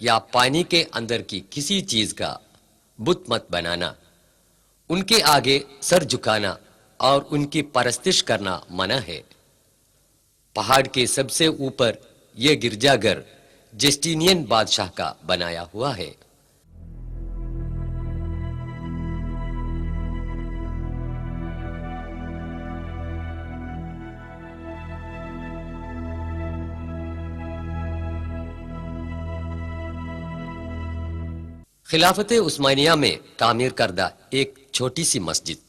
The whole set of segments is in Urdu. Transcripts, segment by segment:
یا پانی کے اندر کی کسی چیز کا بت مت بنانا، ان کے آگے سر جھکانا اور ان کی پرستش کرنا منع ہے۔ پہاڑ کے سب سے اوپر یہ گرجا گھر جسٹینین بادشاہ کا بنایا ہوا ہے۔ خلافت عثمانیہ میں تعمیر کردہ ایک چھوٹی سی مسجد۔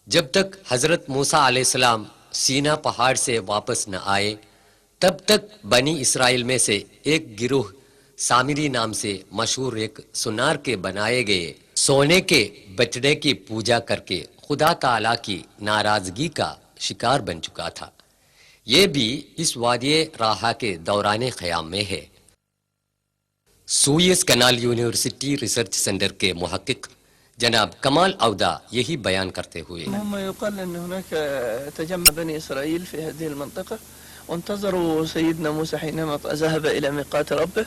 جب تک حضرت موسیٰ علیہ السلام سینا پہاڑ سے واپس نہ آئے تب تک بنی اسرائیل میں سے ایک گروہ سامری نام سے مشہور ایک سونار کے بنائے گئے سونے کے بچڑے کی پوجا کر کے خدا تعالی کی ناراضگی کا شکار بن چکا تھا۔ یہ بھی اس وادی راہا کے دوران قیام میں ہے۔ Swiss canal university research centre کے محقق جناب کمال عودہ یہی بیان کرتے ہوئے، هم يقال أن هناك تجمع بني إسرائيل في هذه المنطقة وانتظروا سيدنا موسى حينما ذهب إلى ميقات ربه،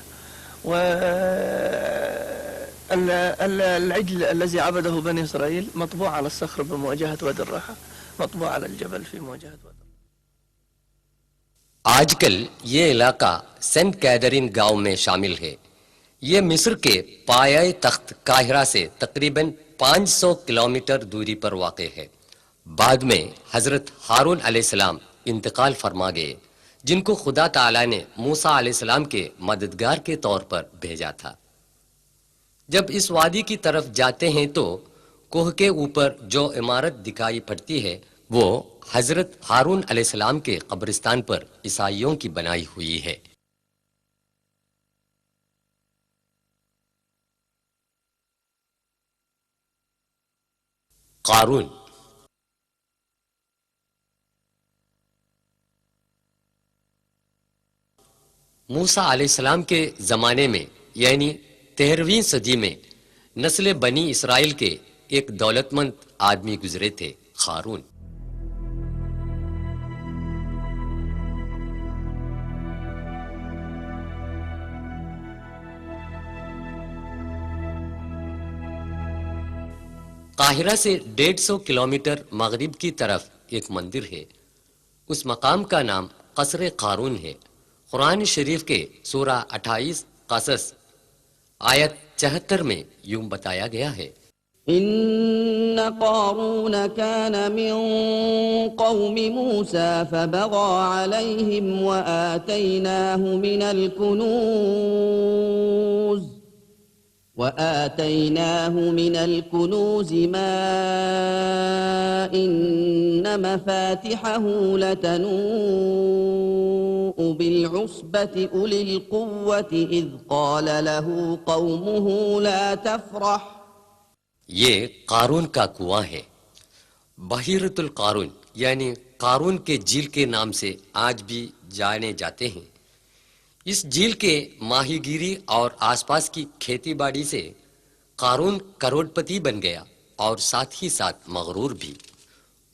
والعجل الذي عبده بني إسرائيل مطبوع على الصخر بمواجهة وادي الراحة، مطبوع على الجبل في مواجهة وادي الراحة۔ آج کل یہ علاقہ سینٹ کیدرین گاؤں میں شامل ہے۔ یہ مصر کے پایہ تخت قاہرہ سے تقریباً 500 کلومیٹر دوری پر واقع ہے۔ بعد میں حضرت ہارون علیہ السلام انتقال فرما گئے، جن کو خدا تعالی نے موسیٰ علیہ السلام کے مددگار کے طور پر بھیجا تھا۔ جب اس وادی کی طرف جاتے ہیں تو کوہ کے اوپر جو عمارت دکھائی پڑتی ہے وہ حضرت ہارون علیہ السلام کے قبرستان پر عیسائیوں کی بنائی ہوئی ہے۔ قارون۔ موسیٰ علیہ السلام کے زمانے میں یعنی 13ویں صدی میں نسل بنی اسرائیل کے ایک دولت مند آدمی گزرے تھے، قارون۔ قاہرہ سے 150 کلومیٹر مغرب کی طرف ایک مندر ہے۔ اس مقام کا نام قصر قارون ہے۔ قرآن شریف کے سورہ 28 قصص آیت 74 میں یوں بتایا گیا ہے، إن قارون كان من قوم موسى فبغى عليهم وآتيناه من الكنوز ما إن مفاتحه لتنوء بالعصبة أولي القوة إذ قال له قومه لا تفرح۔ یہ قارون کا کنواں ہے۔ بحیرۃ القارون یعنی قارون کے جھیل کے نام سے آج بھی جانے جاتے ہیں۔ اس جھیل کے ماہی گیری اور آس پاس کی کھیتی باڑی سے قارون کروڑ پتی بن گیا اور ساتھ ہی ساتھ مغرور بھی۔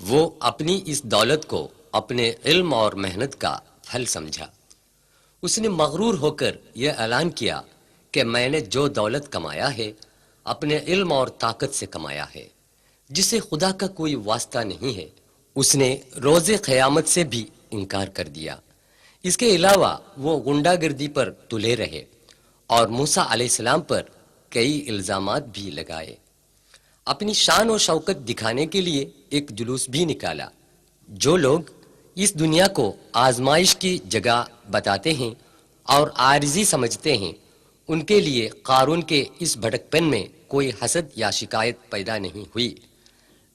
وہ اپنی اس دولت کو اپنے علم اور محنت کا پھل سمجھا۔ اس نے مغرور ہو کر یہ اعلان کیا کہ میں نے جو دولت کمایا ہے اپنے علم اور طاقت سے کمایا ہے، جسے خدا کا کوئی واسطہ نہیں ہے۔ اس نے روز قیامت سے بھی انکار کر دیا۔ اس کے علاوہ وہ غنڈہ گردی پر تلے رہے اور موسیٰ علیہ السلام پر کئی الزامات بھی لگائے۔ اپنی شان و شوکت دکھانے کے لیے ایک جلوس بھی نکالا۔ جو لوگ اس دنیا کو آزمائش کی جگہ بتاتے ہیں اور عارضی سمجھتے ہیں، ان کے لیے قارون کے اس بھٹکپن میں کوئی حسد یا شکایت پیدا نہیں ہوئی۔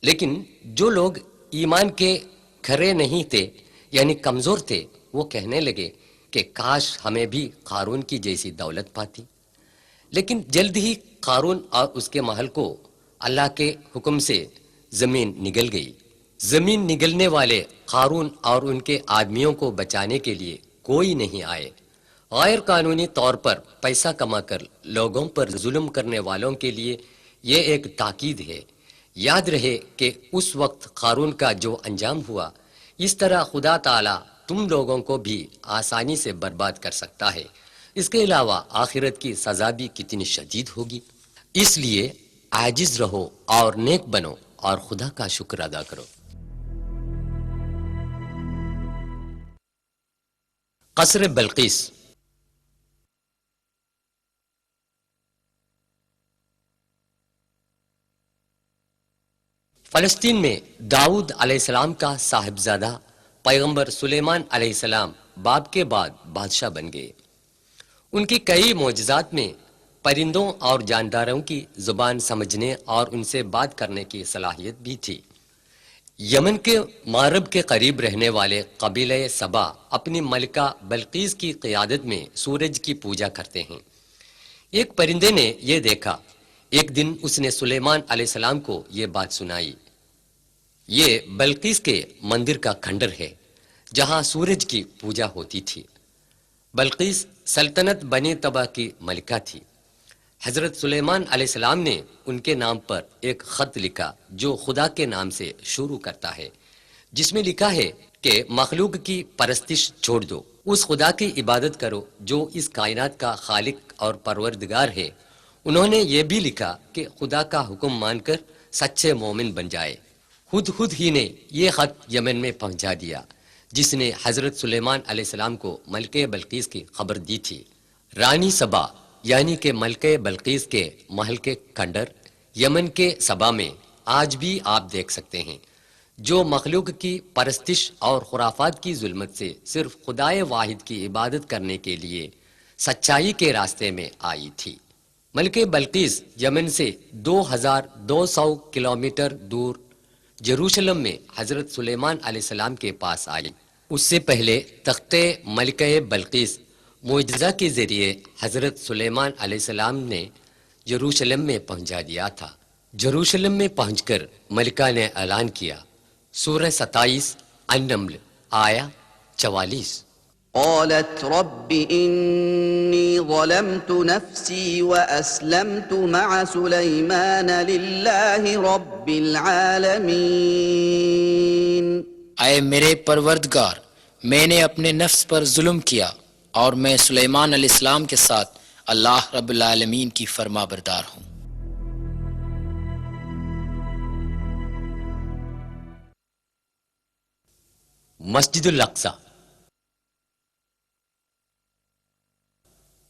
لیکن جو لوگ ایمان کے کھرے نہیں تھے یعنی کمزور تھے، وہ کہنے لگے کہ کاش ہمیں بھی قارون کی جیسی دولت پاتی۔ لیکن جلد ہی قارون اور اس کے محل کو اللہ کے حکم سے زمین نگل گئی۔ زمین نگلنے والے قارون اور ان کے آدمیوں کو بچانے کے لیے کوئی نہیں آئے۔ غیر قانونی طور پر پیسہ کما کر لوگوں پر ظلم کرنے والوں کے لیے یہ ایک تاکید ہے۔ یاد رہے کہ اس وقت قارون کا جو انجام ہوا، اس طرح خدا تعالی تم لوگوں کو بھی آسانی سے برباد کر سکتا ہے۔ اس کے علاوہ آخرت کی سزا بھی کتنی شدید ہوگی۔ اس لیے عاجز رہو اور نیک بنو اور خدا کا شکر ادا کرو۔ قصر بلقیس۔ فلسطین میں داؤد علیہ السلام کا صاحبزادہ پیغمبر سلیمان علیہ السلام باپ کے بعد بادشاہ بن گئے۔ ان کی کئی معجزات میں پرندوں اور جانداروں کی زبان سمجھنے اور ان سے بات کرنے کی صلاحیت بھی تھی۔ یمن کے مغرب کے قریب رہنے والے قبیلہ سبا اپنی ملکہ بلقیس کی قیادت میں سورج کی پوجا کرتے ہیں۔ ایک پرندے نے یہ دیکھا، ایک دن اس نے سلیمان علیہ السلام کو یہ بات سنائی۔ یہ بلقیس کے مندر کا کھنڈر ہے جہاں سورج کی پوجا ہوتی تھی۔ بلقیس سلطنت بنی طبع کی ملکہ تھی۔ حضرت سلیمان علیہ السلام نے ان کے نام پر ایک خط لکھا جو خدا کے نام سے شروع کرتا ہے، جس میں لکھا ہے کہ مخلوق کی پرستش چھوڑ دو، اس خدا کی عبادت کرو جو اس کائنات کا خالق اور پروردگار ہے۔ انہوں نے یہ بھی لکھا کہ خدا کا حکم مان کر سچے مومن بن جائے۔ خود ہی نے یہ خط یمن میں پہنچا دیا، جس نے حضرت سلیمان علیہ السلام کو ملکہ بلقیس کی خبر دی تھی۔ رانی سبا یعنی کہ ملکہ بلقیس کے محل کے کھنڈر یمن کے سبا میں آج بھی آپ دیکھ سکتے ہیں، جو مخلوق کی پرستش اور خرافات کی ظلمت سے صرف خدائے واحد کی عبادت کرنے کے لیے سچائی کے راستے میں آئی تھی۔ ملکہ بلقیس یمن سے 2200 کلومیٹر دور جروشلم میں حضرت سلیمان علیہ السلام کے پاس آئی۔ اس سے پہلے تخت ملکہ بلقیس معجزہ کے ذریعے حضرت سلیمان علیہ السلام نے جروشلم میں پہنچا دیا تھا۔ جروشلم میں پہنچ کر ملکہ نے اعلان کیا۔ سورہ 27 النمل آیا 44۔ قالت رب إني ظلمت نفسي وأسلمت مع سليمان لله رب العالمين۔ اے میرے پروردگار، میں نے اپنے نفس پر ظلم کیا اور میں سلیمان علیہ السلام کے ساتھ اللہ رب العالمین کی فرما بردار ہوں۔ مسجد الاقصی۔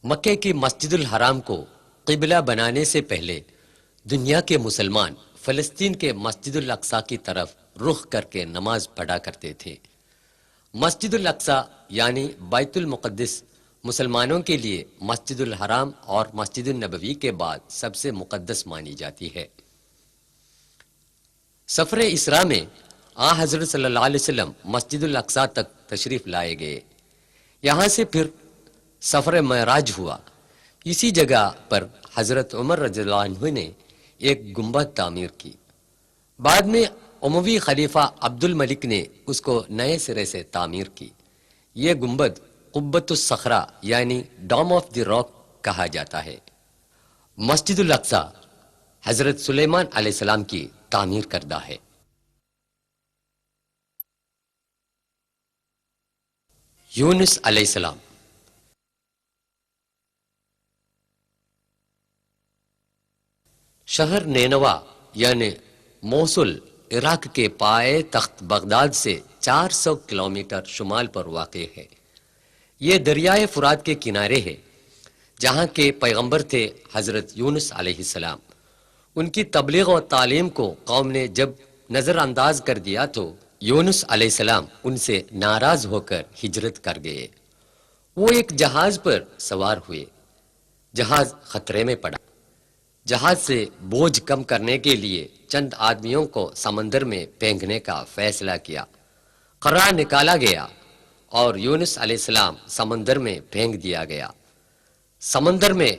مکے کی مسجد الحرام کو قبلہ بنانے سے پہلے دنیا کے مسلمان فلسطین کے مسجد الاقصی کی طرف رخ کر کے نماز پڑھا کرتے تھے۔ مسجد الاقصی یعنی بیت المقدس مسلمانوں کے لیے مسجد الحرام اور مسجد النبوی کے بعد سب سے مقدس مانی جاتی ہے۔ سفر اسراء میں حضرت صلی اللہ علیہ وسلم مسجد الاقصی تک تشریف لائے گئے۔ یہاں سے پھر سفر معراج ہوا۔ اسی جگہ پر حضرت عمر رضی اللہ عنہ نے ایک گنبد تعمیر کی۔ بعد میں اموی خلیفہ عبد الملک نے اس کو نئے سرے سے تعمیر کی۔ یہ گنبد قبۃ الصخرہ یعنی ڈوم آف دی راک کہا جاتا ہے۔ مسجد الاقصی حضرت سلیمان علیہ السلام کی تعمیر کردہ ہے۔ یونس علیہ السلام۔ شہر نینوا یعنی موصل عراق کے پائے تخت بغداد سے 400 کلومیٹر شمال پر واقع ہے۔ یہ دریائے فرات کے کنارے ہے، جہاں کے پیغمبر تھے حضرت یونس علیہ السلام۔ ان کی تبلیغ و تعلیم کو قوم نے جب نظر انداز کر دیا تو یونس علیہ السلام ان سے ناراض ہو کر ہجرت کر گئے۔ وہ ایک جہاز پر سوار ہوئے۔ جہاز خطرے میں پڑا۔ جہاز سے بوجھ کم کرنے کے لیے چند آدمیوں کو سمندر میں پھینکنے کا فیصلہ کیا۔ قرہ نکالا گیا اور یونس علیہ السلام سمندر میں پھینک دیا گیا۔ سمندر میں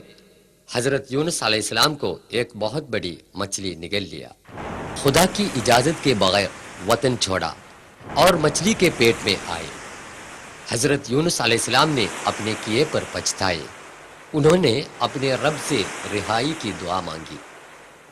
حضرت یونس علیہ السلام کو ایک بہت بڑی مچھلی نگل لیا۔ خدا کی اجازت کے بغیر وطن چھوڑا اور مچھلی کے پیٹ میں آئے۔ حضرت یونس علیہ السلام نے اپنے کیے پر پچھتائے۔ انہوں نے اپنے رب سے رہائی کی دعا مانگی۔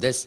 10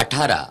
18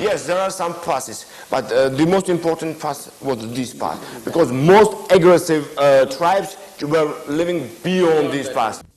Yes, there are some passes, but the most important pass was this pass, because most aggressive tribes were living beyond this pass.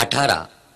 18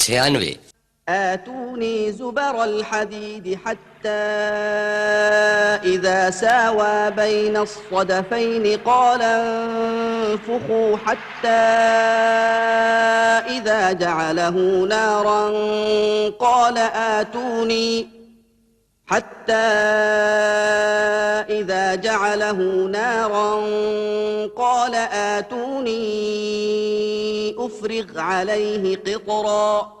96, آتوني زبر الحديد حتى إذا ساوى بين الصدفين قال انفخوا حتى إذا جعله نارا قال آتوني أفرغ عليه قطرا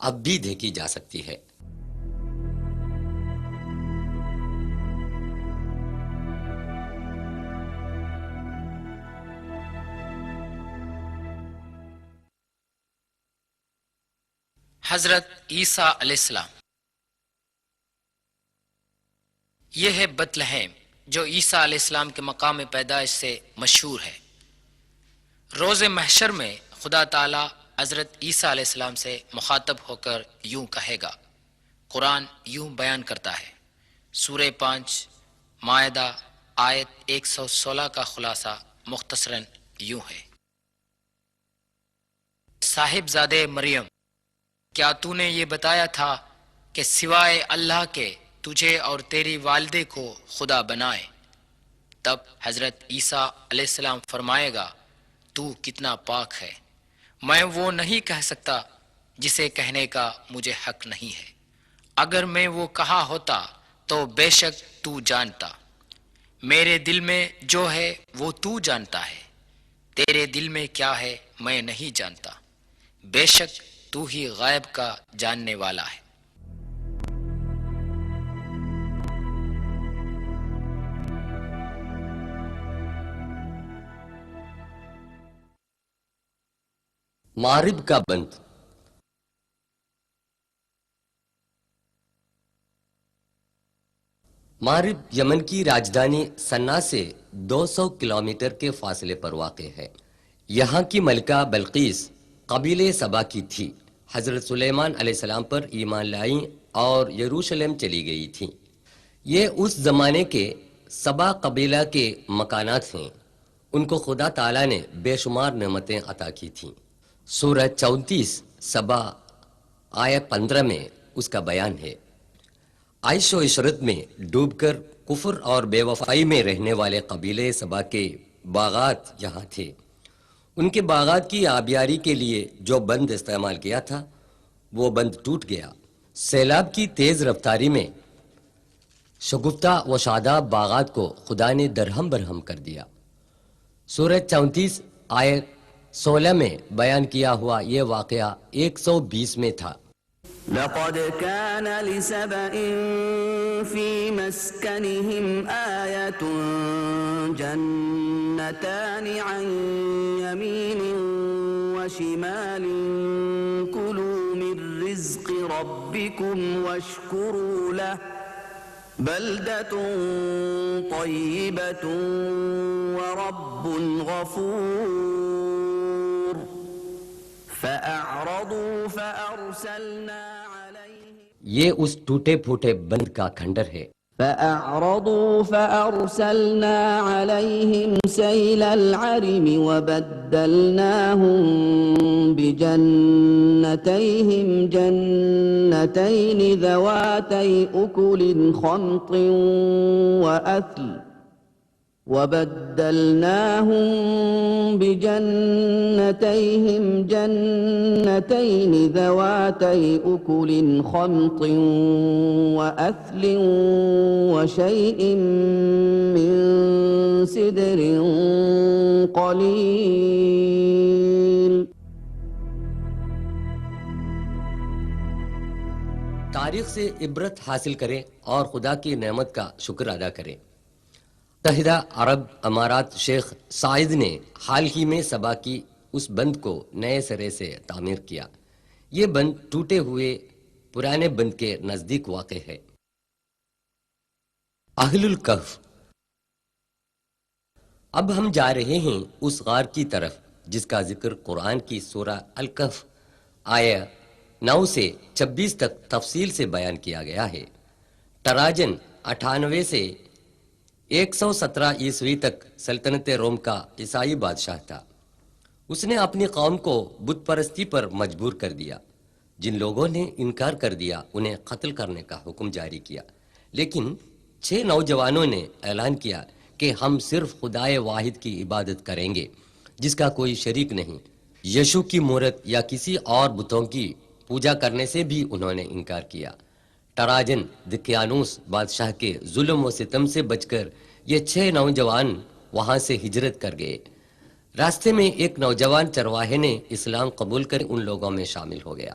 اب بھی دیکھی جا سکتی ہے۔ حضرت عیسیٰ علیہ السلام۔ یہ ہے بیت لحم جو عیسیٰ علیہ السلام کے مقام پیدائش سے مشہور ہے۔ روز محشر میں خدا تعالی حضرت عیسیٰ علیہ السلام سے مخاطب ہو کر یوں کہے گا۔ قرآن یوں بیان کرتا ہے، سورہ 5 مائدہ آیت 116 کا خلاصہ مختصراً یوں ہے: صاحبزادے مریم، کیا تو نے یہ بتایا تھا کہ سوائے اللہ کے تجھے اور تیری والدے کو خدا بنائے؟ تب حضرت عیسیٰ علیہ السلام فرمائے گا، تو کتنا پاک ہے، میں وہ نہیں کہہ سکتا جسے کہنے کا مجھے حق نہیں ہے۔ اگر میں وہ کہا ہوتا تو بے شک تو جانتا، میرے دل میں جو ہے وہ تو جانتا ہے، تیرے دل میں کیا ہے میں نہیں جانتا، بے شک تو ہی غیب کا جاننے والا ہے۔ مارب کا بند۔ مارب یمن کی راجدھانی سنا سے 200 کلومیٹر کے فاصلے پر واقع ہے۔ یہاں کی ملکہ بلقیس قبیلے سبا کی تھی۔ حضرت سلیمان علیہ السلام پر ایمان لائیں اور یروشلم چلی گئی تھیں۔ یہ اس زمانے کے سبا قبیلہ کے مکانات ہیں۔ ان کو خدا تعالیٰ نے بے شمار نعمتیں عطا کی تھیں۔ سورہ 34 سبا آیت 15 میں اس کا بیان ہے۔ عیش و عشرت میں ڈوب کر کفر اور بے وفائی میں رہنے والے قبیلے سبا کے باغات یہاں تھے۔ ان کے باغات کی آبیاری کے لیے جو بند استعمال کیا تھا وہ بند ٹوٹ گیا۔ سیلاب کی تیز رفتاری میں شگفتہ و شاداب باغات کو خدا نے درہم برہم کر دیا۔ سورہ 34 آیت 16 میں بیان کیا ہوا یہ واقعہ 120 میں تھا۔ لقد كان لسبإ في مسكنهم آية جنتان عن يمين وشمال كلوا من رزق ربكم واشكروا له بلدة طيبة ورب غفور فأعرضوا فأرسلنا یہ اس ٹوٹے پھوٹے بند کا کھنڈر ہے۔ فأعرضوا فأرسلنا عليهم سيل العرم وبدلناهم بجنتيهم جنتين ذواتي أكل خمط وأثل وبدلناهم بجنتيهم جنتين ذواتي أكل خمط وأثل وشيء من سدر قليل۔ تاریخ سے عبرت حاصل کریں اور خدا کی نعمت کا شکر ادا کریں۔ متحدہ عرب امارات شیخ سعید نے حال ہی میں سبا کی اس بند کو نئے سرے سے تعمیر کیا۔ یہ بند ٹوٹے ہوئے پرانے بند کے نزدیک واقع ہے۔ اہل الکہف۔ اب ہم جا رہے ہیں اس غار کی طرف جس کا ذکر قرآن کی سورہ الکہف آیہ 9 سے 26 تک تفصیل سے بیان کیا گیا ہے۔ ٹراجن 98 سے 117 عیسوی تک سلطنت روم کا عیسائی بادشاہ تھا۔ اس نے اپنی قوم کو بت پرستی پر مجبور کر دیا۔ جن لوگوں نے انکار کر دیا انہیں قتل کرنے کا حکم جاری کیا، لیکن 6 نوجوانوں نے اعلان کیا کہ ہم صرف خدائے واحد کی عبادت کریں گے جس کا کوئی شریک نہیں۔ یشو کی مورت یا کسی اور بتوں کی پوجا کرنے سے بھی انہوں نے انکار کیا۔ ٹراجن دقیانوس بادشاہ کے ظلم و ستم سے بچ کر یہ 6 نوجوان وہاں سے ہجرت کر گئے۔ راستے میں ایک نوجوان چرواہے نے اسلام قبول کر ان لوگوں میں شامل ہو گیا۔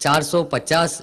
450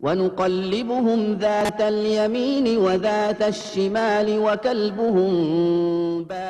ونقلبهم ذات اليمين وذات الشمال وكلبهم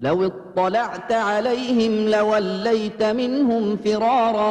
لو اطلعت عليهم لوليت منهم فرارا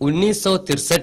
1963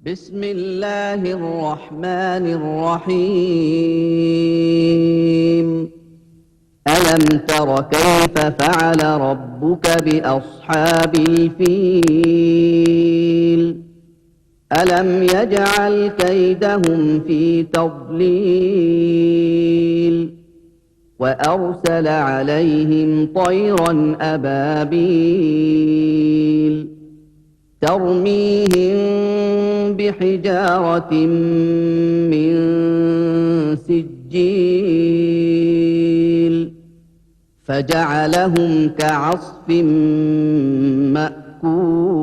بسم الله الرحمن الرحيم ألم تر كيف فعل ربك بأصحاب الفيل ألم يجعل كيدهم في تضليل وأرسل عليهم طيرا أبابيل ترميهم بحجارة من سجيل فجعلهم كعصف مأكول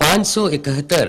571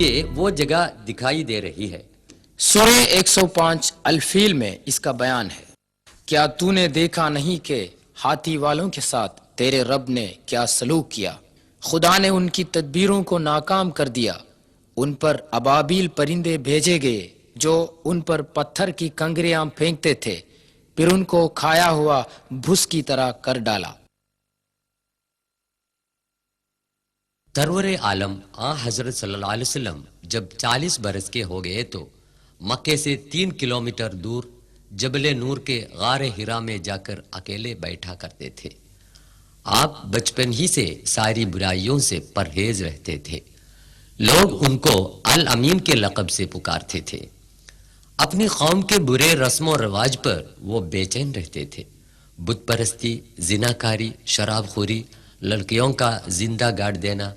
یہ وہ جگہ دکھائی دے رہی ہے۔ سورہ 105 الفیل میں اس کا بیان ہے۔ کیا تو نے دیکھا نہیں کہ ہاتھی والوں کے ساتھ تیرے رب نے کیا سلوک کیا؟ خدا نے ان کی تدبیروں کو ناکام کر دیا، ان پر ابابیل پرندے بھیجے گئے جو ان پر پتھر کی کنکریاں پھینکتے تھے، پھر ان کو کھایا ہوا بھس کی طرح کر ڈالا۔ سرور عالم آن حضرت صلی اللہ علیہ وسلم جب 40 برس کے ہو گئے تو مکے سے 3 کلومیٹر دور جبل نور کے غار ہرا میں جا کر اکیلے بیٹھا کرتے تھے۔ آپ بچپن ہی سے ساری برائیوں سے پرہیز رہتے تھے۔ لوگ ان کو الامین کے لقب سے پکارتے تھے۔ اپنی قوم کے برے رسم و رواج پر وہ بے چین رہتے تھے۔ بت پرستی، زناکاری، شراب خوری، لڑکیوں کا زندہ گاڑ دینا،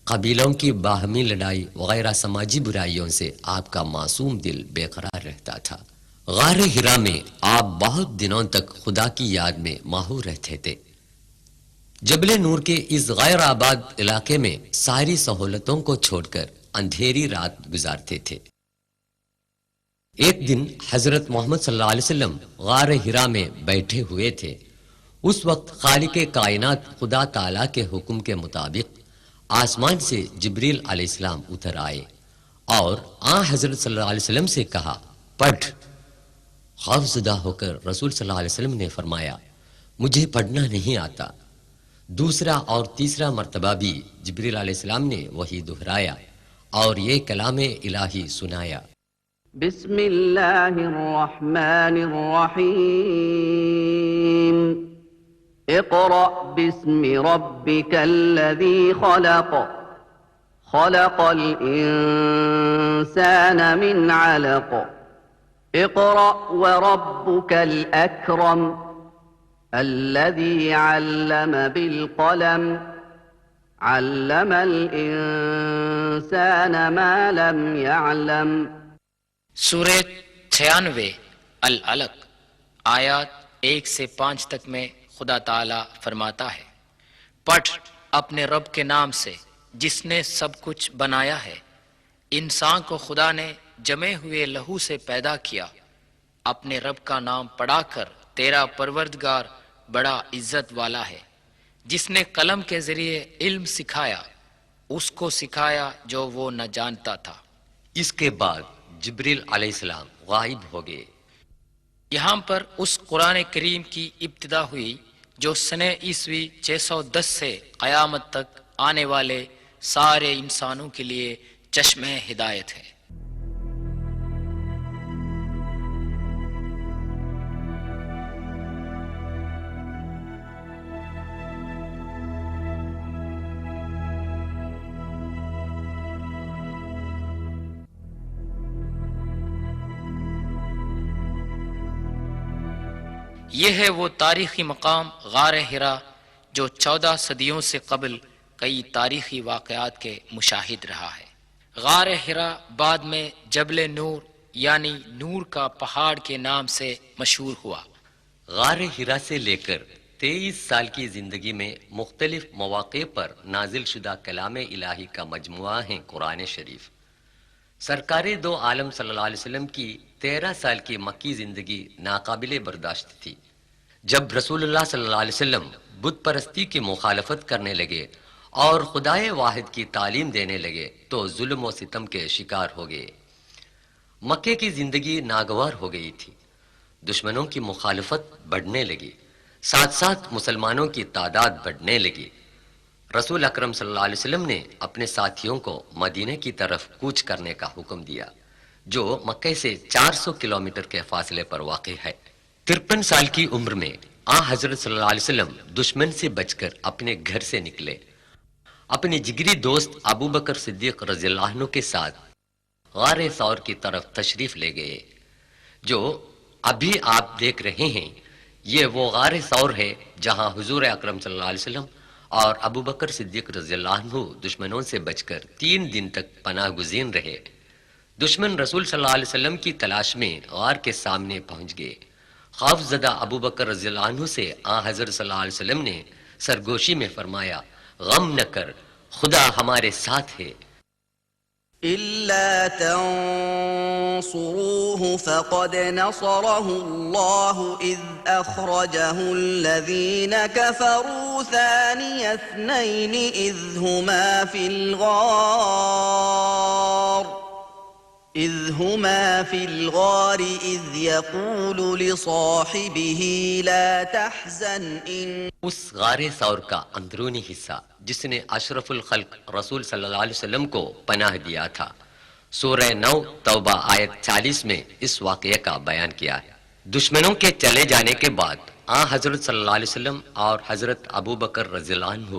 قبیلوں کی باہمی لڑائی وغیرہ سماجی برائیوں سے آپ کا معصوم دل بے قرار رہتا تھا۔ غار ہرا میں آپ بہت دنوں تک خدا کی یاد میں ماہور رہتے تھے۔ جبل نور کے اس غیر آباد علاقے میں ساری سہولتوں کو چھوڑ کر اندھیری رات گزارتے تھے۔ ایک دن حضرت محمد صلی اللہ علیہ وسلم غار ہرا میں بیٹھے ہوئے تھے۔ اس وقت خالق کائنات خدا تعالی کے حکم کے مطابق آسمان سے جبریل علیہ السلام اتر آئے اور آن حضرت صلی اللہ علیہ وسلم سے کہا، پڑھ۔ خوف زدہ ہو کر رسول صلی اللہ علیہ وسلم نے فرمایا، مجھے پڑھنا نہیں آتا۔ دوسرا اور تیسرا مرتبہ بھی جبریل علیہ السلام نے وہی دہرایا اور یہ کلام الہی سنایا۔ بسم اللہ الرحمن الرحیم اقرأ باسم ربک الذی خلق خلق الانسان من علق اقرأ وربك الأكرم الذي علم بالقلم علم الإنسان ما لم يعلم۔ سورہ 96 العلق آیات 1 سے 5 تک میں خدا تعالی فرماتا ہے، پڑھ اپنے رب کے نام سے جس نے سب کچھ بنایا ہے۔ انسان کو خدا نے جمے ہوئے لہو سے پیدا کیا۔ اپنے رب کا نام پڑھا کر تیرا پروردگار بڑا عزت والا ہے۔ جس نے قلم کے ذریعے علم سکھایا، اس کو سکھایا جو وہ نہ جانتا تھا۔ اس کے بعد جبریل علیہ السلام غائب ہو گئے۔ یہاں پر اس قرآن کریم کی ابتدا ہوئی جو سنہ عیسوی 610 سے قیامت تک آنے والے سارے انسانوں کے لیے چشمہ ہدایت ہے۔ یہ ہے وہ تاریخی مقام غار ہرا جو 14 صدیوں سے قبل کئی تاریخی واقعات کے مشاہد رہا ہے۔ غار ہرا بعد میں جبل نور یعنی نور کا پہاڑ کے نام سے مشہور ہوا۔ غار ہرا سے لے کر 23 سال کی زندگی میں مختلف مواقع پر نازل شدہ کلام الہی کا مجموعہ ہے قرآن شریف۔ سرکار دو عالم صلی اللہ علیہ وسلم کی 13 سال کی مکی زندگی ناقابل برداشت تھی۔ جب رسول اللہ صلی اللہ علیہ وسلم بت پرستی کی مخالفت کرنے لگے اور خدائے واحد کی تعلیم دینے لگے تو ظلم و ستم کے شکار ہو گئے۔ مکے کی زندگی ناگوار ہو گئی تھی۔ دشمنوں کی مخالفت بڑھنے لگی، ساتھ ساتھ مسلمانوں کی تعداد بڑھنے لگی۔ رسول اکرم صلی اللہ علیہ وسلم نے اپنے ساتھیوں کو مدینے کی طرف کوچ کرنے کا حکم دیا جو مکے سے 400 کلومیٹر کے فاصلے پر واقع ہے۔ 53 سال کی عمر میں آن حضرت صلی اللہ علیہ وسلم دشمن سے بچ کر اپنے گھر سے نکلے۔ اپنے جگری دوست ابو بکر صدیق رضی اللہ عنہ کے ساتھ غار ثور کی طرف تشریف لے گئے۔ جو ابھی آپ دیکھ رہے ہیں یہ وہ غار ثور ہے جہاں حضور اکرم صلی اللہ علیہ وسلم اور ابو بکر صدیق رضی اللہ عنہ دشمنوں سے بچ کر 3 دن تک پناہ گزین رہے۔ دشمن رسول صلی اللہ علیہ وسلم کی تلاش میں غار کے سامنے پہنچ گئے۔ خوف زدہ ابو بکر رضی اللہ عنہ سے آن حضرت صلی اللہ علیہ وسلم نے سرگوشی میں فرمایا، غم نہ کر، خدا ہمارے ساتھ ہے۔ إلا تنصروه فقد نصره الله إذ أخرجه الذين كفروا ثاني اثنين إذ هما في الغار إذ يقول لصاحبه لا تحزن إن اس غار ثور کا اندرونی حصہ جس نے اشرف الخلق رسول صلی اللہ علیہ وسلم کو پناہ دیا تھا، سورہ 9 توبہ آیت 40 میں اس واقعے کا بیان کیا ہے۔ دشمنوں کے چلے جانے کے بعد حضرت صلی اللہ علیہ وسلم اور حضرت ابو بکر رضی اللہ عنہ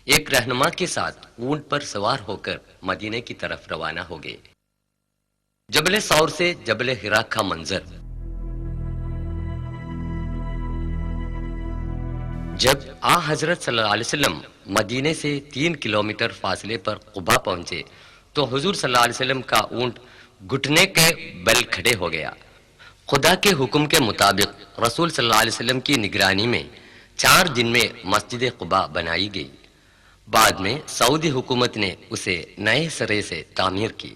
ایک رہنما کے ساتھ اونٹ پر سوار ہو کر مدینے کی طرف روانہ ہو گئے۔ جبل ثور سے جبل حرا کا منظر۔ جب حضرت صلی اللہ علیہ وسلم مدینے سے 3 کلومیٹر فاصلے پر قبا پہنچے تو حضور صلی اللہ علیہ وسلم کا اونٹ گھٹنے کے بل کھڑے ہو گیا۔ خدا کے حکم کے مطابق رسول صلی اللہ علیہ وسلم کی نگرانی میں 4 دن میں مسجد قبا بنائی گئی۔ بعد میں سعودی حکومت نے اسے نئے سرے سے تعمیر کی۔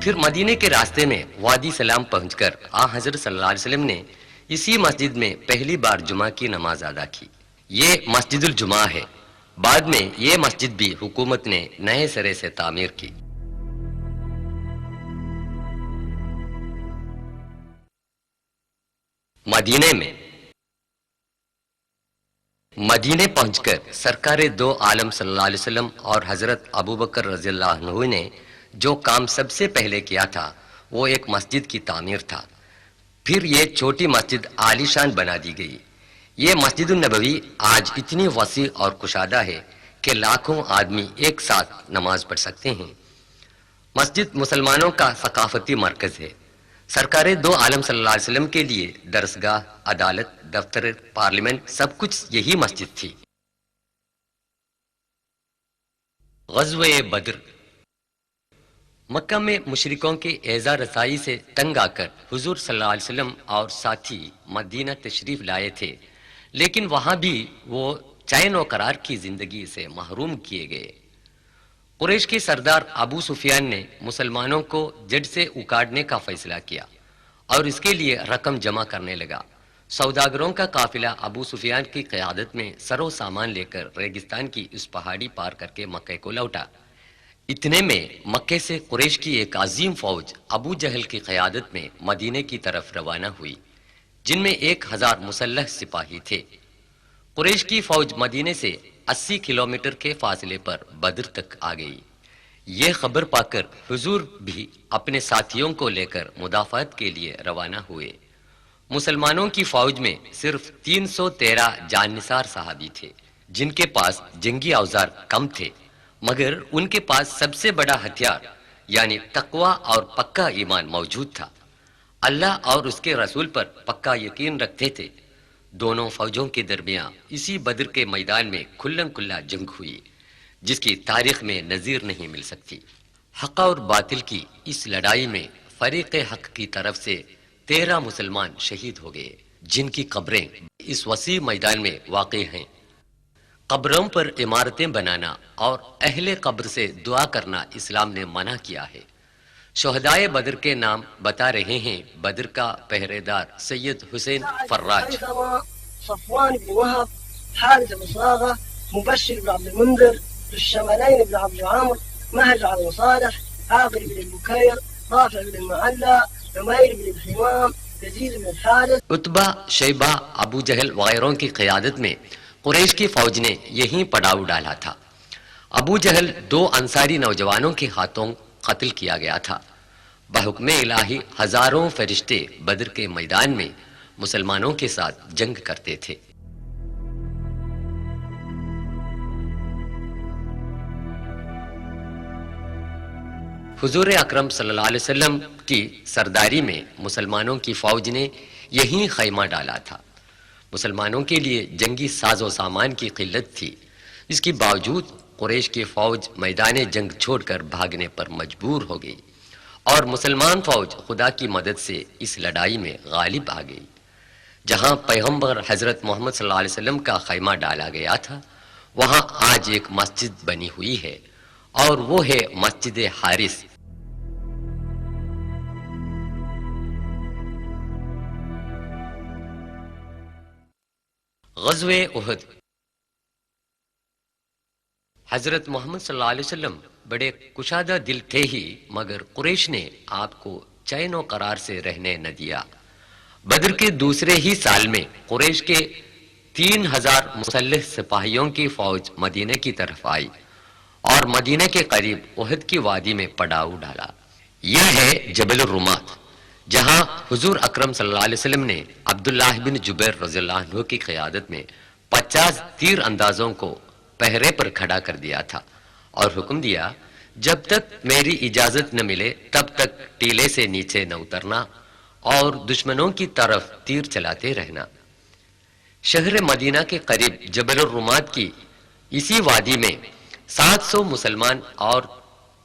پھر مدینے کے راستے میں وادی سلام پہنچ کر حضرت صلی اللہ علیہ وسلم نے اسی مسجد میں پہلی بار جمعہ کی نماز ادا کی۔ یہ مسجد الجمعہ ہے۔ بعد میں یہ مسجد بھی حکومت نے نئے سرے سے تعمیر کی۔ مدینے پہنچ کر سرکار دو عالم صلی اللہ علیہ وسلم اور حضرت ابو بکر رضی اللہ عنہ نے جو کام سب سے پہلے کیا تھا وہ ایک مسجد کی تعمیر تھا۔ پھر یہ چھوٹی مسجد عالی شان بنا دی گئی۔ یہ مسجد النبوی آج اتنی وسیع اور کشادہ ہے کہ لاکھوں آدمی ایک ساتھ نماز پڑھ سکتے ہیں۔ مسجد مسلمانوں کا ثقافتی مرکز ہے۔ سرکار دو عالم صلی اللہ علیہ وسلم کے لیے درسگاہ، عدالت، دفتر، پارلیمنٹ سب کچھ یہی مسجد تھی۔ غزوہ بدر۔ مکہ میں مشرکوں کے ایذا رسائی سے تنگ آ کر حضور صلی اللہ علیہ وسلم اور ساتھی مدینہ تشریف لائے تھے، لیکن وہاں بھی وہ چین و قرار کی زندگی سے محروم کیے گئے۔ قریش کے سردار ابو سفیان نے مسلمانوں کو جڑ سے اکاڑنے کا فیصلہ کیا اور اس کے لیے رقم جمع کرنے لگا۔ سوداگروں کا قافلہ ابو سفیان کی قیادت میں سر و سامان لے کر ریگستان کی اس پہاڑی پار کر کے مکہ کو لوٹا۔ اتنے میں مکے سے قریش کی ایک عظیم فوج ابو جہل کی قیادت میں مدینے کی طرف روانہ ہوئی، جن میں 1000 مسلح سپاہی تھے۔ قریش کی فوج مدینے سے 80 کلومیٹر کے فاصلے پر بدر تک آ گئی۔ یہ خبر پا کر حضور بھی اپنے ساتھیوں کو لے کر مدافعت کے لیے روانہ ہوئے۔ مسلمانوں کی فوج میں صرف 313 جان نثار صحابی تھے، جن کے پاس جنگی اوزار کم تھے، مگر ان کے پاس سب سے بڑا ہتھیار یعنی تقوی اور پکا ایمان موجود تھا۔ اللہ اور اس کے رسول پر پکا یقین رکھتے تھے۔ دونوں فوجوں کے درمیان اسی بدر کے میدان میں کھلم کھلا جنگ ہوئی، جس کی تاریخ میں نظیر نہیں مل سکتی۔ حق اور باطل کی اس لڑائی میں فریق حق کی طرف سے 13 مسلمان شہید ہو گئے، جن کی قبریں اس وسیع میدان میں واقع ہیں۔ قبروں پر عمارتیں بنانا اور اہل قبر سے دعا کرنا اسلام نے منع کیا ہے۔ شہدائے بدر کے نام بتا رہے ہیں بدر کا پہرے دار سید حسین فراج، صفوان بن وهب، حارث بن صاغة، مبشر بن عبد المنذر، ذو الشمالين بن عبد العامر، مهجع بن صالح، عاقل بن البكير، رافع بن المعلى، عمير بن الحمام، يزيد بن الحارث۔ عتبہ، شیبہ، ابو جہل وغیروں کی قیادت میں قریش کی فوج نے یہیں پڑاؤ ڈالا تھا۔ ابو جہل 2 انصاری نوجوانوں کے ہاتھوں قتل کیا گیا تھا۔ بحکم الہی ہزاروں فرشتے بدر کے میدان میں مسلمانوں کے ساتھ جنگ کرتے تھے۔ حضور اکرم صلی اللہ علیہ وسلم کی سرداری میں مسلمانوں کی فوج نے یہیں خیمہ ڈالا تھا۔ مسلمانوں کے لیے جنگی ساز و سامان کی قلت تھی، اس کے باوجود قریش کی فوج میدان جنگ چھوڑ کر بھاگنے پر مجبور ہو گئی اور مسلمان فوج خدا کی مدد سے اس لڑائی میں غالب آ گئی۔ جہاں پیغمبر حضرت محمد صلی اللہ علیہ وسلم کا خیمہ ڈالا گیا تھا وہاں آج ایک مسجد بنی ہوئی ہے اور وہ ہے مسجد حارث۔ غزوہ احد۔ حضرت محمد صلی اللہ علیہ وسلم بڑے کشادہ دل تھے ہی مگر قریش نے آپ کو چین و قرار سے رہنے نہ دیا۔ بدر کے دوسرے ہی سال میں قریش کے 3000 مسلح سپاہیوں کی فوج مدینہ کی طرف آئی اور مدینہ کے قریب احد کی وادی میں پڑاؤ ڈالا۔ یہ ہے جبل الرمات، جہاں حضور اکرم صلی اللہ علیہ وسلم نے عبداللہ بن جبیر رضی اللہ عنہ کی قیادت میں 50 تیر اندازوں کو پہرے پر کھڑا کر دیا تھا اور حکم دیا جب تک میری اجازت نہ ملے تب تک ٹیلے سے نیچے نہ اترنا اور دشمنوں کی طرف تیر چلاتے رہنا۔ شہر مدینہ کے قریب جبل الرمات کی اسی وادی میں 700 مسلمان اور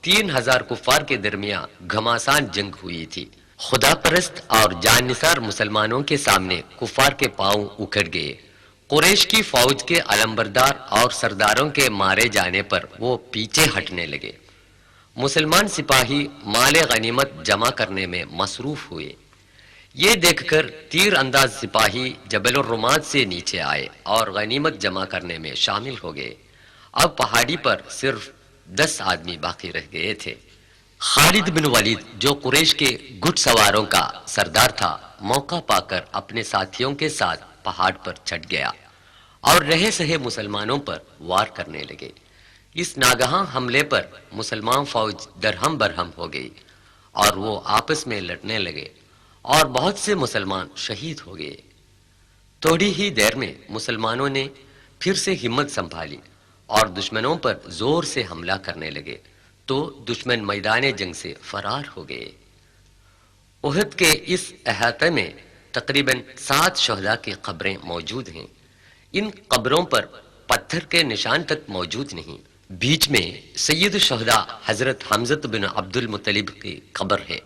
3000 کفار کے درمیان گھماسان جنگ ہوئی تھی۔ خدا پرست اور جان نثار مسلمانوں کے سامنے کفار کے پاؤں اکھڑ گئے۔ قریش کی فوج کے علمبردار اور سرداروں کے مارے جانے پر وہ پیچھے ہٹنے لگے۔ مسلمان سپاہی مال غنیمت جمع کرنے میں مصروف ہوئے۔ یہ دیکھ کر تیر انداز سپاہی جبل الرمات سے نیچے آئے اور غنیمت جمع کرنے میں شامل ہو گئے۔ اب پہاڑی پر صرف 10 آدمی باقی رہ گئے تھے۔ خالد بن ولید جو قریش کے گھڑ سواروں کا سردار تھا موقع پا کر اپنے ساتھیوں کے ساتھ پہاڑ پر چڑھ گیا اور رہے سہے مسلمانوں پر وار کرنے لگے۔ اس ناگہاں حملے پر مسلمان فوج درہم برہم ہو گئی اور وہ آپس میں لڑنے لگے اور بہت سے مسلمان شہید ہو گئے۔ تھوڑی ہی دیر میں مسلمانوں نے پھر سے ہمت سنبھالی اور دشمنوں پر زور سے حملہ کرنے لگے تو دشمن میدان جنگ سے فرار ہو گئے۔ احد کے اس احاطے میں تقریباً 7 شہداء کی قبریں موجود ہیں۔ ان قبروں پر پتھر کے نشان تک موجود نہیں۔ بیچ میں سید الشہداء حضرت حمزہ بن عبد المطلب کی قبر ہے۔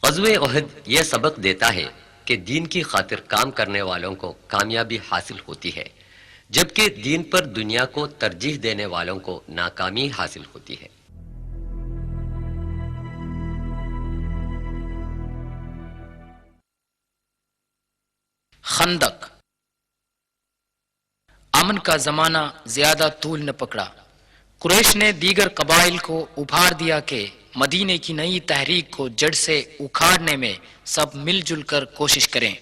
غزوہ احد یہ سبق دیتا ہے کہ دین کی خاطر کام کرنے والوں کو کامیابی حاصل ہوتی ہے جبکہ دین پر دنیا کو ترجیح دینے والوں کو ناکامی حاصل ہوتی ہے۔ خندق۔ امن کا زمانہ زیادہ طول نہ پکڑا۔ قریش نے دیگر قبائل کو ابھار دیا کہ مدینے کی نئی تحریک کو جڑ سے اکھاڑنے میں سب مل جل کر کوشش کریں۔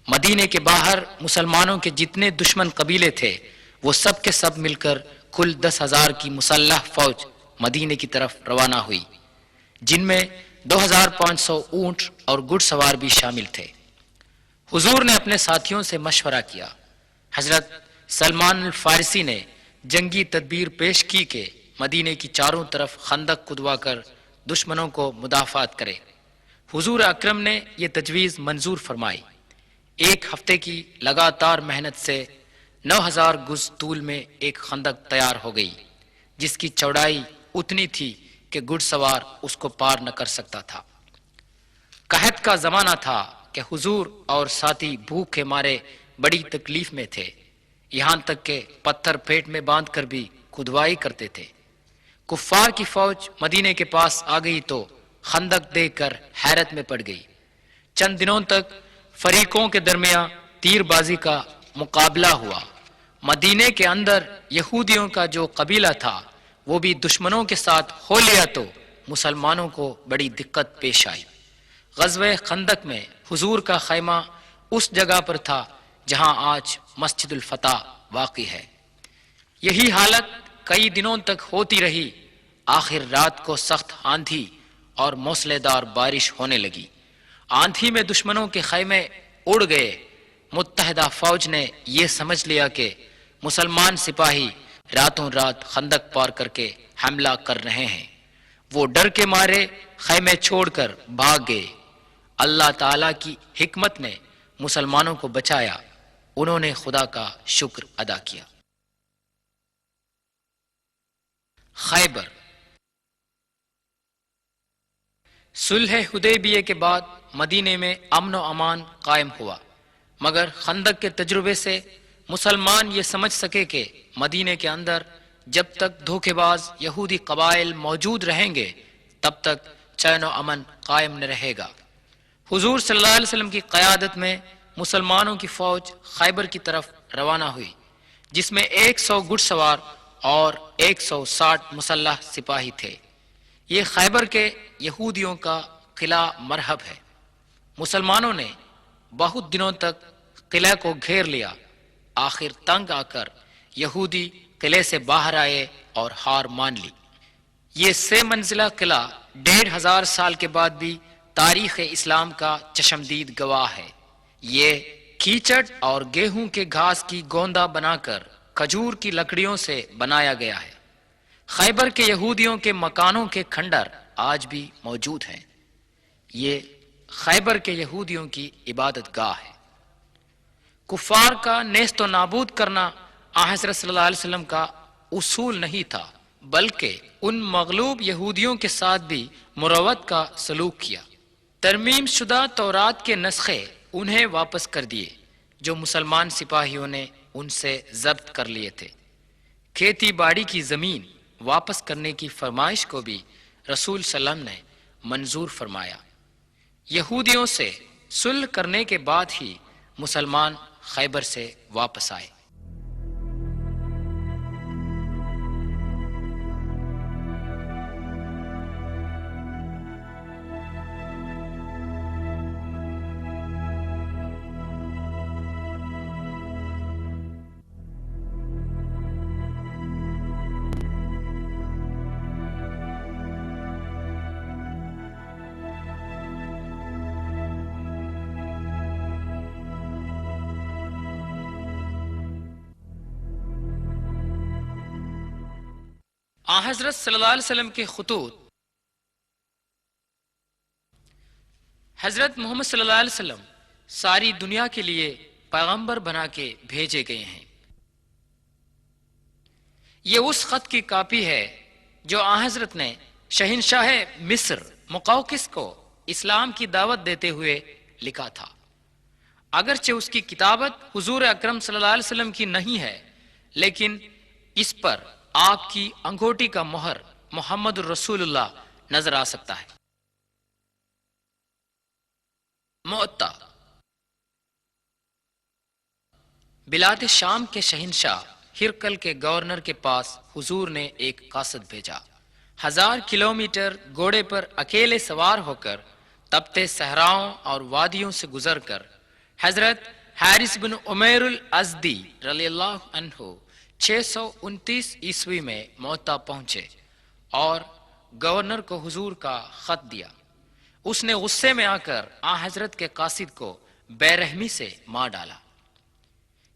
مدینے کے باہر مسلمانوں کے جتنے دشمن قبیلے تھے وہ سب کے سب مل کر کل 10,000 کی مسلح فوج مدینے کی طرف روانہ ہوئی، جن میں 2500 اونٹ اور گھڑ سوار بھی شامل تھے۔ حضور نے اپنے ساتھیوں سے مشورہ کیا۔ حضرت سلمان الفارسی نے جنگی تدبیر پیش کی کہ مدینے کی چاروں طرف خندق کھدوا کر دشمنوں کو مدافعت کرے۔ حضور اکرم نے یہ تجویز منظور فرمائی۔ 1 ہفتے کی لگاتار محنت سے 9000 گز طول میں ایک خندق تیار ہو گئی جس کی چوڑائی اتنی تھی کہ گھڑ سوار اس کو پار نہ کر سکتا تھا۔ قحط کا زمانہ تھا کہ حضور اور ساتھی بھوک کے مارے بڑی تکلیف میں تھے، یہاں تک کہ پتھر پیٹ میں باندھ کر بھی کھدوائی کرتے تھے۔ کفار کی فوج مدینے کے پاس آ گئی تو خندق دیکھ کر حیرت میں پڑ گئی۔ چند دنوں تک فریقوں کے درمیان تیر بازی کا مقابلہ ہوا۔ مدینے کے اندر یہودیوں کا جو قبیلہ تھا وہ بھی دشمنوں کے ساتھ ہو لیا تو مسلمانوں کو بڑی دقت پیش آئی۔ غزوہ خندق میں حضور کا خیمہ اس جگہ پر تھا جہاں آج مسجد الفتح واقع ہے۔ یہی حالت کئی دنوں تک ہوتی رہی۔ آخر رات کو سخت آندھی اور موسلے دار بارش ہونے لگی۔ آندھی میں دشمنوں کے خیمے اڑ گئے۔ متحدہ فوج نے یہ سمجھ لیا کہ مسلمان سپاہی راتوں رات خندق پار کر کے حملہ کر رہے ہیں۔ وہ ڈر کے مارے خیمے چھوڑ کر بھاگ گئے۔ اللہ تعالیٰ کی حکمت نے مسلمانوں کو بچایا۔ انہوں نے خدا کا شکر ادا کیا۔ خیبر۔ صلح حدیبیہ کے بعد مدینے میں امن و امان قائم ہوا، مگر خندق کے تجربے سے مسلمان یہ سمجھ سکے کہ مدینے کے اندر جب تک دھوکے باز یہودی قبائل موجود رہیں گے تب تک چین و امن قائم نہ رہے گا۔ حضور صلی اللہ علیہ وسلم کی قیادت میں مسلمانوں کی فوج خیبر کی طرف روانہ ہوئی، جس میں 100 گھڑ سوار اور 160 مسلح سپاہی تھے۔ یہ خیبر کے یہودیوں کا قلعہ مرحب ہے۔ مسلمانوں نے بہت دنوں تک قلعہ کو گھیر لیا، آخر تنگ آ کر یہودی قلعے سے باہر آئے اور ہار مان لی۔ یہ 6 منزلہ قلعہ 1500 سال کے بعد بھی تاریخ اسلام کا چشمدید گواہ ہے۔ یہ کیچڑ اور گیہوں کے گھاس کی گوندا بنا کر کھجور کی لکڑیوں سے بنایا گیا ہے۔ خیبر کے یہودیوں کے مکانوں کے کھنڈر آج بھی موجود ہیں۔ یہ خیبر کے یہودیوں کی عبادت گاہ ہے۔ کفار کا نیست و نابود کرنا حضرت صلی اللہ علیہ وسلم کا اصول نہیں تھا، بلکہ ان مغلوب یہودیوں کے ساتھ بھی مروت کا سلوک کیا۔ ترمیم شدہ تورات کے نسخے انہیں واپس کر دیے جو مسلمان سپاہیوں نے ان سے ضبط کر لیے تھے۔ کھیتی باڑی کی زمین واپس کرنے کی فرمائش کو بھی رسول صلی اللہ علیہ وسلم نے منظور فرمایا۔ یہودیوں سے صلح کرنے کے بعد ہی مسلمان خیبر سے واپس آئے۔ حضرت صلی اللہ علیہ وسلم کے خطوط حضرت محمد صلی اللہ علیہ وسلم ساری دنیا کے لیے پیغمبر بنا کے بھیجے گئے ہیں۔ یہ اس خط کی کاپی ہے جو حضرت نے شہنشاہ مصر مقوقس کو اسلام کی دعوت دیتے ہوئے لکھا تھا۔ اگرچہ اس کی کتابت حضور اکرم صلی اللہ علیہ وسلم کی نہیں ہے، لیکن اس پر آپ کی انگوٹھی کا مہر محمد الرسول اللہ نظر آ سکتا ہے۔ معطا بلاد شام کے شہنشاہ ہرقل کے گورنر کے پاس حضور نے ایک قاصد بھیجا۔ 1000 کلومیٹر گھوڑے پر اکیلے سوار ہو کر تپتے صحراؤں اور وادیوں سے گزر کر حضرت حارث بن عمیر الازدی رضی اللہ عنہ 629 عیسوی میں معطا پہنچے اور گورنر کو حضور کا خط دیا۔ اس نے غصے میں آ کر حضرت کے قاصد کو بے رحمی سے مار ڈالا۔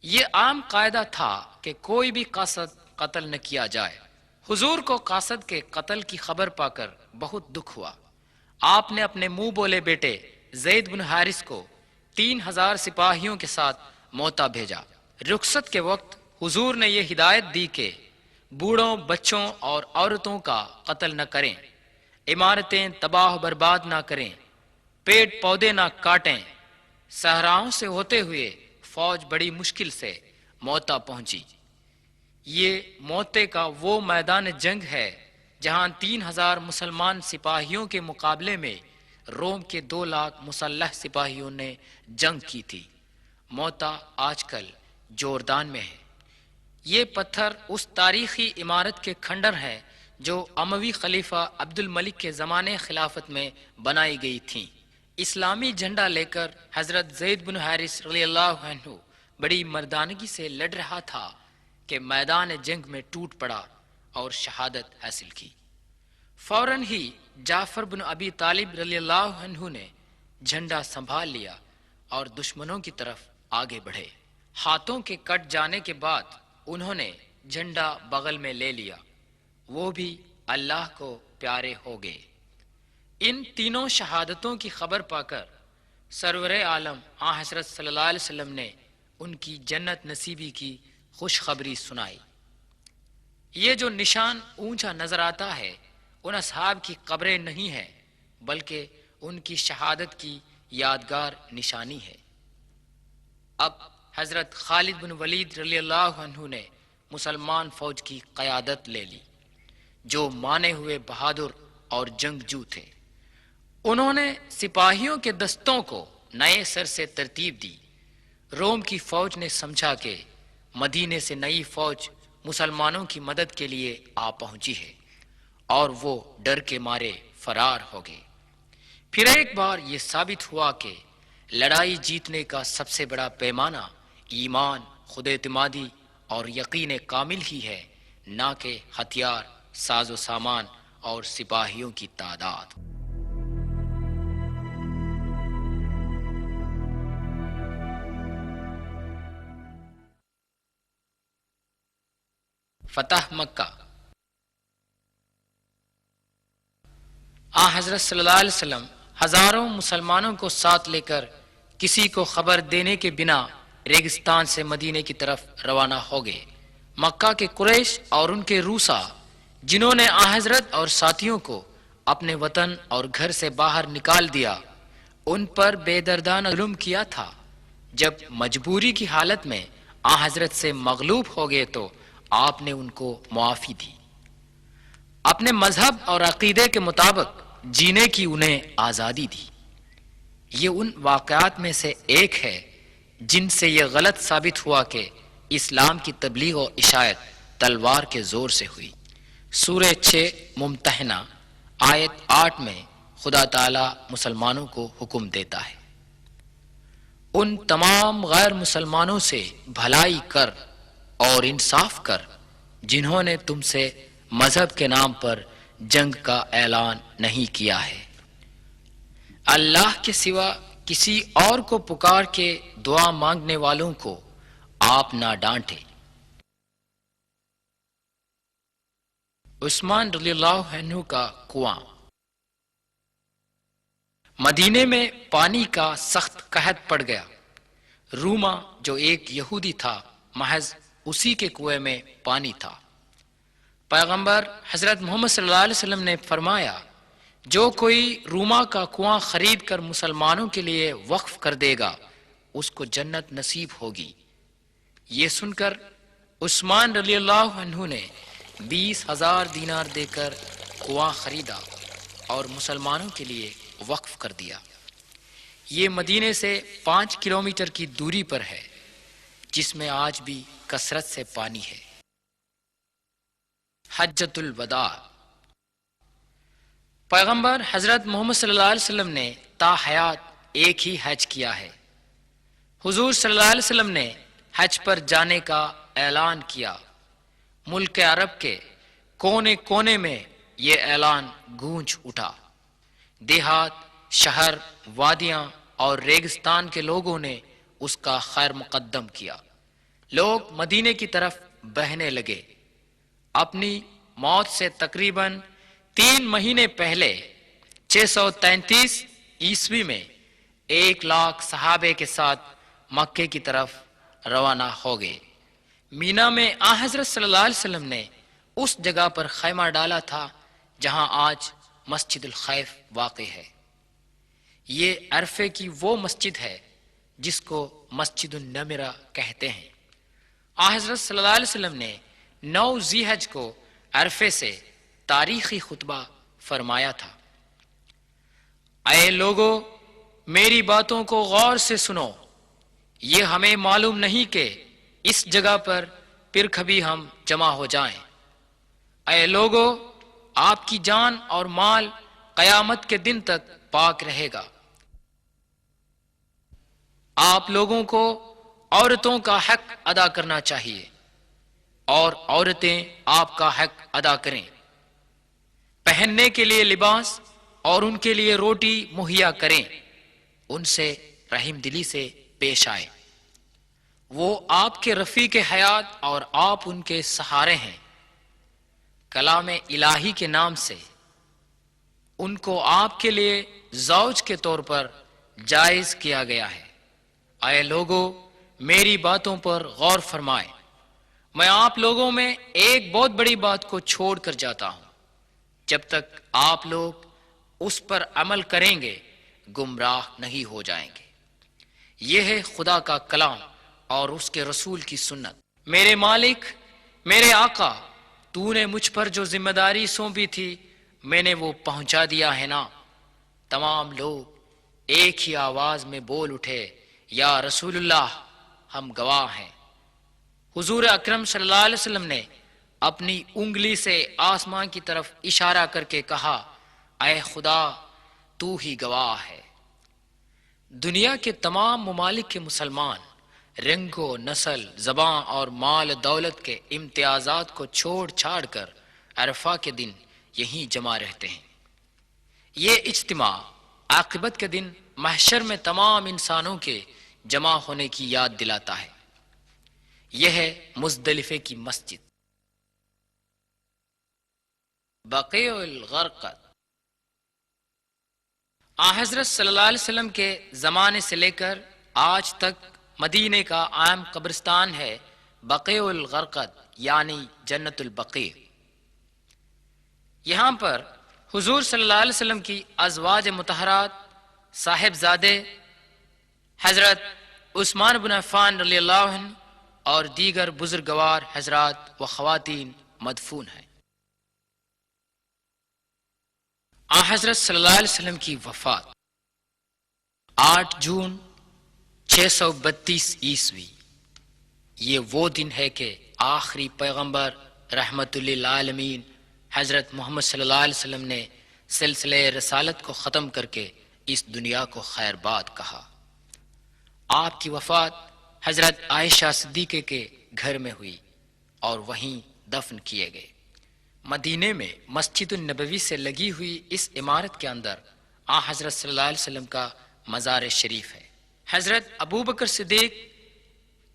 یہ عام قاعدہ تھا کہ کوئی بھی قاصد قتل نہ کیا جائے۔ حضور کو قاصد کے قتل کی خبر پا کر بہت دکھ ہوا۔ آپ نے اپنے منہ بولے بیٹے زید بن حارث کو 3000 سپاہیوں کے ساتھ معطا بھیجا۔ رخصت کے وقت حضور نے یہ ہدایت دی کہ بوڑھوں، بچوں اور عورتوں کا قتل نہ کریں، عمارتیں تباہ و برباد نہ کریں، پیڑ پودے نہ کاٹیں۔ صحراؤں سے ہوتے ہوئے فوج بڑی مشکل سے معطا پہنچی۔ یہ معطے کا وہ میدان جنگ ہے جہاں 3000 مسلمان سپاہیوں کے مقابلے میں روم کے 2 لاکھ مسلح سپاہیوں نے جنگ کی تھی۔ معطا آج کل جوردان میں ہے۔ یہ پتھر اس تاریخی عمارت کے کھنڈر ہیں جو اموی خلیفہ عبد الملک کے زمانے خلافت میں بنائی گئی تھیں۔ اسلامی جھنڈا لے کر حضرت زید بن حارث رضی اللہ عنہ بڑی مردانگی سے لڑ رہا تھا کہ میدان جنگ میں ٹوٹ پڑا اور شہادت حاصل کی۔ فوراً ہی جعفر بن ابی طالب رضی اللہ عنہ نے جھنڈا سنبھال لیا اور دشمنوں کی طرف آگے بڑھے۔ ہاتھوں کے کٹ جانے کے بعد انہوں نے جھنڈا بغل میں لے لیا، وہ بھی اللہ کو پیارے ہو گئے۔ ان تینوں شہادتوں کی خبر پا کر سرور عالم حضرت صلی اللہ علیہ وسلم نے ان کی جنت نصیبی کی خوشخبری سنائی۔ یہ جو نشان اونچا نظر آتا ہے ان اصحاب کی قبریں نہیں ہیں، بلکہ ان کی شہادت کی یادگار نشانی ہے۔ اب حضرت خالد بن ولید رضی اللہ عنہ نے مسلمان فوج کی قیادت لے لی، جو مانے ہوئے بہادر اور جنگجو تھے۔ انہوں نے سپاہیوں کے دستوں کو نئے سر سے ترتیب دی۔ روم کی فوج نے سمجھا کہ مدینے سے نئی فوج مسلمانوں کی مدد کے لیے آ پہنچی ہے، اور وہ ڈر کے مارے فرار ہو گئے۔ پھر ایک بار یہ ثابت ہوا کہ لڑائی جیتنے کا سب سے بڑا پیمانہ ایمان، خود اعتمادی اور یقین کامل ہی ہے، نہ کہ ہتھیار، ساز و سامان اور سپاہیوں کی تعداد۔ فتح مکہ۔ حضرت صلی اللہ علیہ وسلم ہزاروں مسلمانوں کو ساتھ لے کر کسی کو خبر دینے کے بنا ریگستان سے مدینے کی طرف روانہ ہو گئے۔ مکہ کے قریش اور ان کے روسا، جنہوں نے حضرت اور ساتھیوں کو اپنے وطن اور گھر سے باہر نکال دیا، ان پر بے دردانہ ظلم کیا تھا۔ جب مجبوری کی حالت میں حضرت سے مغلوب ہو گئے تو آپ نے ان کو معافی دی، اپنے مذہب اور عقیدے کے مطابق جینے کی انہیں آزادی دی۔ یہ ان واقعات میں سے ایک ہے جن سے یہ غلط ثابت ہوا کہ اسلام کی تبلیغ و اشاعت تلوار کے زور سے ہوئی۔ سورہ 6 ممتحنہ آیت 8 میں خدا تعالی مسلمانوں کو حکم دیتا ہے، ان تمام غیر مسلمانوں سے بھلائی کر اور انصاف کر جنہوں نے تم سے مذہب کے نام پر جنگ کا اعلان نہیں کیا ہے۔ اللہ کے سوا کسی اور کو پکار کے دعا مانگنے والوں کو آپ نہ ڈانٹے۔ عثمان رضی اللہ عنہ کا کنواں۔ مدینے میں پانی کا سخت قحط پڑ گیا۔ روما جو ایک یہودی تھا، محض اسی کے کنویں میں پانی تھا۔ پیغمبر حضرت محمد صلی اللہ علیہ وسلم نے فرمایا، جو کوئی روما کا کنواں خرید کر مسلمانوں کے لیے وقف کر دے گا، اس کو جنت نصیب ہوگی۔ یہ سن کر عثمان رضی اللہ عنہ نے 20,000 دینار دے کر کنواں خریدا اور مسلمانوں کے لیے وقف کر دیا۔ یہ مدینے سے 5 کلومیٹر کی دوری پر ہے، جس میں آج بھی کثرت سے پانی ہے۔ حجۃ الوداع۔ پیغمبر حضرت محمد صلی اللہ علیہ وسلم نے تا حیات ایک ہی حج کیا ہے۔ حضور صلی اللہ علیہ وسلم نے حج پر جانے کا اعلان کیا۔ ملک عرب کے کونے کونے میں یہ اعلان گونج اٹھا۔ دیہات، شہر، وادیاں اور ریگستان کے لوگوں نے اس کا خیر مقدم کیا۔ لوگ مدینے کی طرف بہنے لگے۔ اپنی موت سے تقریباً 3 مہینے پہلے 633 عیسوی میں 1 لاکھ صحابے کے ساتھ مکے کی طرف روانہ ہو گئے۔ مینا میں حضرت صلی اللہ علیہ وسلم نے اس جگہ پر خیمہ ڈالا تھا جہاں آج مسجد الخیف واقع ہے۔ یہ عرفے کی وہ مسجد ہے جس کو مسجد النمرہ کہتے ہیں۔ حضرت صلی اللہ علیہ وسلم نے 9 ذی الحج کو عرفے سے تاریخی خطبہ فرمایا تھا، اے لوگو، میری باتوں کو غور سے سنو، یہ ہمیں معلوم نہیں کہ اس جگہ پر پھر کبھی ہم جمع ہو جائیں۔ اے لوگو، آپ کی جان اور مال قیامت کے دن تک پاک رہے گا۔ آپ لوگوں کو عورتوں کا حق ادا کرنا چاہیے اور عورتیں آپ کا حق ادا کریں۔ پہننے کے لیے لباس اور ان کے لیے روٹی مہیا کریں، ان سے رحم دلی سے پیش آئے۔ وہ آپ کے رفیق حیات اور آپ ان کے سہارے ہیں۔ کلام الہی کے نام سے ان کو آپ کے لیے زوج کے طور پر جائز کیا گیا ہے۔ اے لوگو، میری باتوں پر غور فرمائیں۔ میں آپ لوگوں میں ایک بہت بڑی بات کو چھوڑ کر جاتا ہوں۔ جب تک آپ لوگ اس پر عمل کریں گے گمراہ نہیں ہو جائیں گے۔ یہ ہے خدا کا کلام اور اس کے رسول کی سنت۔ میرے مالک، میرے آقا، تو نے مجھ پر جو ذمہ داری سونپی تھی میں نے وہ پہنچا دیا ہے نا؟ تمام لوگ ایک ہی آواز میں بول اٹھے، یا رسول اللہ، ہم گواہ ہیں۔ حضور اکرم صلی اللہ علیہ وسلم نے اپنی انگلی سے آسمان کی طرف اشارہ کر کے کہا، اے خدا، تو ہی گواہ ہے۔ دنیا کے تمام ممالک کے مسلمان رنگ و نسل، زبان اور مال دولت کے امتیازات کو چھوڑ چھاڑ کر عرفہ کے دن یہیں جمع رہتے ہیں۔ یہ اجتماع عاقبت کے دن محشر میں تمام انسانوں کے جمع ہونے کی یاد دلاتا ہے۔ یہ ہے مزدلفے کی مسجد۔ بقیع الغرقد۔ حضرت صلی اللہ علیہ وسلم کے زمانے سے لے کر آج تک مدینے کا عام قبرستان ہے بقیع الغرقد، یعنی جنت البقیع۔ یہاں پر حضور صلی اللہ علیہ وسلم کی ازواج مطہرات، صاحبزادے حضرت عثمان بن عفان رضی اللہ عنہ اور دیگر بزرگوار حضرات و خواتین مدفون ہیں۔ حضرت صلی اللہ علیہ وسلم کی وفات 8 جون 632 عیسوی۔ یہ وہ دن ہے کہ آخری پیغمبر رحمت للعالمین حضرت محمد صلی اللہ علیہ وسلم نے سلسلہ رسالت کو ختم کر کے اس دنیا کو خیر باد کہا۔ آپ کی وفات حضرت عائشہ صدیقہ کے گھر میں ہوئی اور وہیں دفن کیے گئے۔ مدینے میں مسجد النبوی سے لگی ہوئی اس عمارت کے اندر حضرت صلی اللہ علیہ وسلم کا مزار شریف ہے۔ حضرت ابو بکر صدیق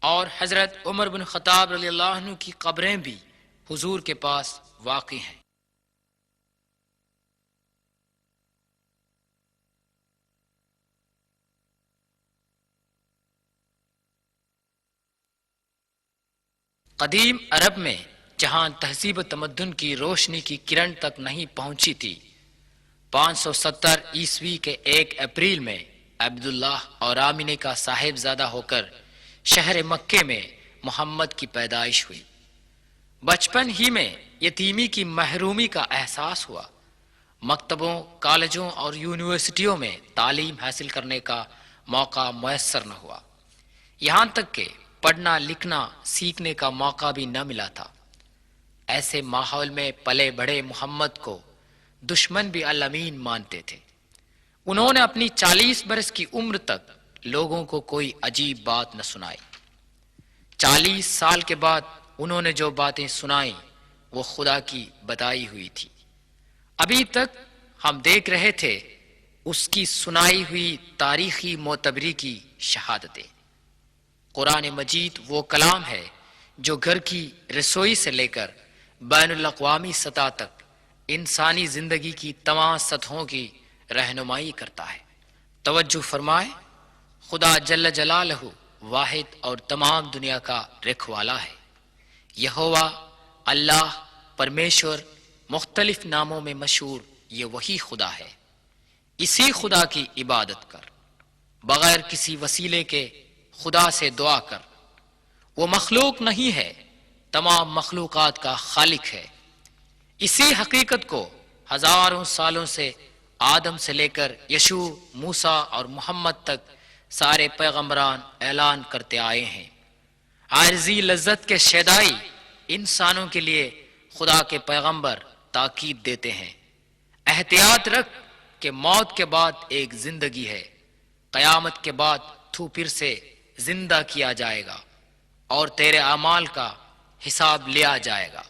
اور حضرت عمر بن خطاب رضی اللہ عنہ کی قبریں بھی حضور کے پاس واقع ہیں۔ قدیم عرب میں جہاں تہذیب و تمدن کی روشنی کی کرن تک نہیں پہنچی تھی، 570 عیسوی کے 1 اپریل میں عبداللہ اور آمینہ کا صاحبزادہ ہو کر شہر مکے میں محمد کی پیدائش ہوئی۔ بچپن ہی میں یتیمی کی محرومی کا احساس ہوا۔ مکتبوں، کالجوں اور یونیورسٹیوں میں تعلیم حاصل کرنے کا موقع میسر نہ ہوا، یہاں تک کہ پڑھنا لکھنا سیکھنے کا موقع بھی نہ ملا تھا۔ ایسے ماحول میں پلے بڑھے محمد کو دشمن بھی الامین مانتے تھے۔ انہوں نے اپنی 40 برس کی عمر تک لوگوں کو کوئی عجیب بات نہ سنائی۔ 40 سال کے بعد انہوں نے جو باتیں سنائیں وہ خدا کی بتائی ہوئی تھی۔ ابھی تک ہم دیکھ رہے تھے اس کی سنائی ہوئی تاریخی معتبری کی شہادتیں۔ قرآن مجید وہ کلام ہے جو گھر کی رسوئی سے لے کر بین الاقوامی سطح تک انسانی زندگی کی تمام سطحوں کی رہنمائی کرتا ہے۔ توجہ فرمائے، خدا جل جلالہ واحد اور تمام دنیا کا رکھوالا ہے۔ یہوہ، اللہ، پرمیشور، مختلف ناموں میں مشہور یہ وہی خدا ہے۔ اسی خدا کی عبادت کر، بغیر کسی وسیلے کے خدا سے دعا کر۔ وہ مخلوق نہیں ہے، تمام مخلوقات کا خالق ہے۔ اسی حقیقت کو ہزاروں سالوں سے آدم سے لے کر یشوع، موسیٰ اور محمد تک سارے پیغمبران اعلان کرتے آئے ہیں۔ عارضی لذت کے شیدائی انسانوں کے لیے خدا کے پیغمبر تاکید دیتے ہیں، احتیاط رکھ کہ موت کے بعد ایک زندگی ہے، قیامت کے بعد تو پھر سے زندہ کیا جائے گا اور تیرے اعمال کا حساب لیا جائے گا۔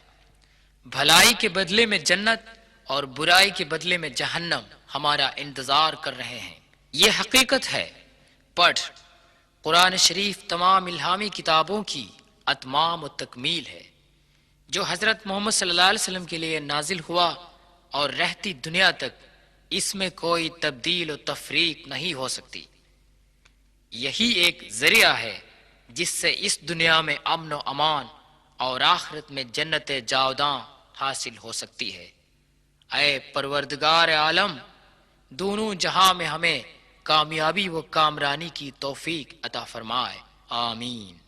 بھلائی کے بدلے میں جنت اور برائی کے بدلے میں جہنم ہمارا انتظار کر رہے ہیں۔ یہ حقیقت ہے۔ پڑھ، قرآن شریف تمام الہامی کتابوں کی اتمام و تکمیل ہے، جو حضرت محمد صلی اللہ علیہ وسلم کے لیے نازل ہوا اور رہتی دنیا تک اس میں کوئی تبدیل و تفریق نہیں ہو سکتی۔ یہی ایک ذریعہ ہے جس سے اس دنیا میں امن و امان اور آخرت میں جنت جاوداں حاصل ہو سکتی ہے۔ اے پروردگار عالم، دونوں جہاں میں ہمیں کامیابی و کامرانی کی توفیق عطا فرمائے، آمین۔